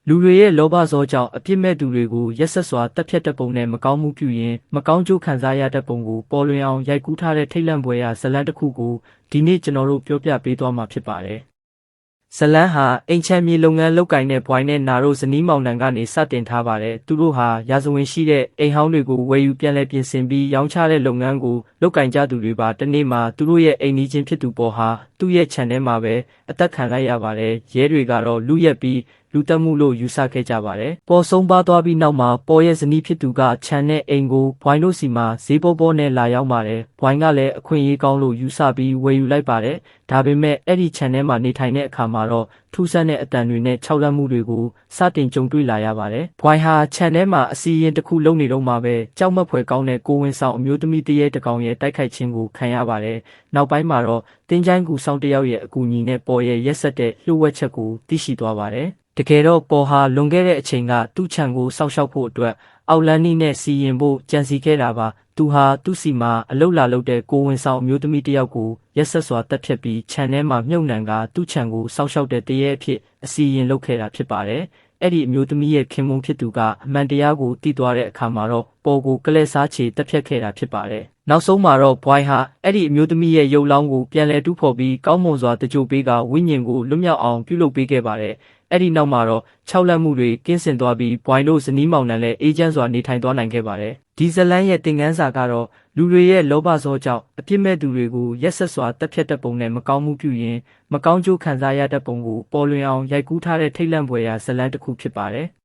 လူတွေရဲ့လောဘဇောကြောင့်အပြစ်မဲ့သူတွေကိုရက်ဆက်စွာတပ်ဖြတ်တဲ့ပုံနဲ့မကောင်းမှုပြုရင်မကောင်းကျိုးခံစားရတဲ့ပုံကိုပေါ်လွင်အောင်ရိုက်ကူးထားတဲ့ထိတ်လန့်ဖွယ်ရာဇာတ်လမ်းတစ်ခုကိုဒီနေ့ကျွန်တော်တို့ပြောပြပေးသွားမှာဖြစ်ပါတယ်။ဇလန်းဟာအိမ်ချမ်းမြေလုပ်ငန်းလုပ်ကိုင်တဲ့ဘွိုင်းနဲ့နာတို့ဇနီးမောင်နှံကနေစတင်ထားပါတယ်။သူတို့ဟာရာဇဝင်ရှိတဲ့အိမ်ဟောင်းတွေကိုဝယ်ယူပြန်လည်ပြင်ဆင်ပြီးရောင်းချတဲ့လုပ်ငန်းကိုလုပ်ကိုင်ကြသူတွေပါတနေ့မှာသူတို့ရဲ့အိမ်နီးချင်းဖြစ်သူပေါ်ဟာသူ့ရဲ့ခြံထဲမှာပဲအသက်ခံလိုက်ရပါတယ်။ရဲတွေကတော့လူရက်ပြီးလူတက်မှုလို့ယူဆခဲ့ကြပါတယ်။ပေါ်ဆုံးပါသွားပြီးနောက်မှာပေါ်ရဲ့ဇနီးဖြစ်သူကခြံနဲ့အိမ်ကိုဘွိုင်းတို့စီမှာဈေးပေါနဲ့လာရောက်ပါတယ်။ဘွိုင်းကလည်းအခွင့်အရေးကောင်းလို့ယူဆပြီးဝယ်ယူလိုက်ပါတယ်။ဒါပေမဲ့အဲ့ဒီခြံထဲမှာနေထိုင်တဲ့အခါမှာတော့ထူးဆန်းတဲ့အတန်တွေနဲ့ခြောက်လန့်မှုတွေကိုစတင်ကြုံတွေ့လာရပါတယ်။ဘွိုင်းဟာခြံထဲမှာအစီရင်တစ်ခုလုံးနေတော့မှပဲကြောက်မက်ဖွယ်ကောင်းတဲ့ကိုဝင်ဆောင်အမျိုးသမီးတရေတကောင်ရဲ့တိုက်ခိုက်ခြင်းကိုခံရပါတယ်။နောက်ပိုင်းမှာတော့တင်းချိုင်းကူဆောင်တယောက်ရဲ့အကူအညီနဲ့ပေါ်ရဲ့ရက်ဆက်တဲ့လှုပ်ဝက်ချက်ကိုသိရှိသွားပါတယ်။တကယ်တော့ပေါ်ဟာလွန်ခဲ့တဲ့အချိန်ကသူ့ခြံကိုစောက်ရှောက်ဖို့အတွက်အောက်လန်းနီနဲ့စီရင်ဖို့ကြံစီခဲ့တာပါ။သူဟာသူ့စီမှာအလုတ်လာလုပ်တဲ့ကိုဝင်ဆောင်အမျိုးသမီးတယောက်ကိုရက်ဆက်စွာတက်ဖြတ်ပြီးခြံထဲမှာမြုပ်နှံကသူ့ခြံကိုစောက်ရှောက်တဲ့တရေအဖြစ်အစီရင်လုပ်ခဲ့တာဖြစ်ပါတယ်။အဲ့ဒီအမျိုးသမီးရဲ့ခင်မုန်းဖြစ်သူကအမှန်တရားကိုသိသွားတဲ့အခါမှာတော့ပေါ်ကိုကလဲစားချေတက်ဖြတ်ခဲ့တာဖြစ်ပါတယ်။နောက်ဆုံးမှာတော့ဘွိုင်းဟာအဲ့ဒီအမျိုးသမီးရဲ့ရုပ်လောင်းကိုပြန်လည်တူးဖော်ပြီးကောင်းမွန်စွာတကြိုပေးကဝိညာဉ်ကိုလွတ်မြောက်အောင်ပြုလုပ်ပေးခဲ့ပါတယ်။အဲ့ဒီနောက်မှာတော့ခြောက်လန့်မှုတွေကင်းစင်သွားပြီးဘွိုင်းတို့ဇနီးမောင်နှံလည်းအေးချမ်းစွာနေထိုင်သွားနိုင်ခဲ့ပါတယ်။ဒီဇလန်းရဲ့သင်ခန်းစာကတော့လူတွေရဲ့လောဘဇောကြောင့်အပြစ်မဲ့သူတွေကိုရက်ဆက်စွာတပ်ဖြတ်တဲ့ပုံနဲ့မကောင်းမှုပြုရင်မကောင်းကျိုးခံစားရတဲ့ပုံကိုပေါ်လွင်အောင်ရိုက်ကူးထားတဲ့ထိတ်လန့်ဖွယ်ရာဇလန်းတစ်ခုဖြစ်ပါတယ်။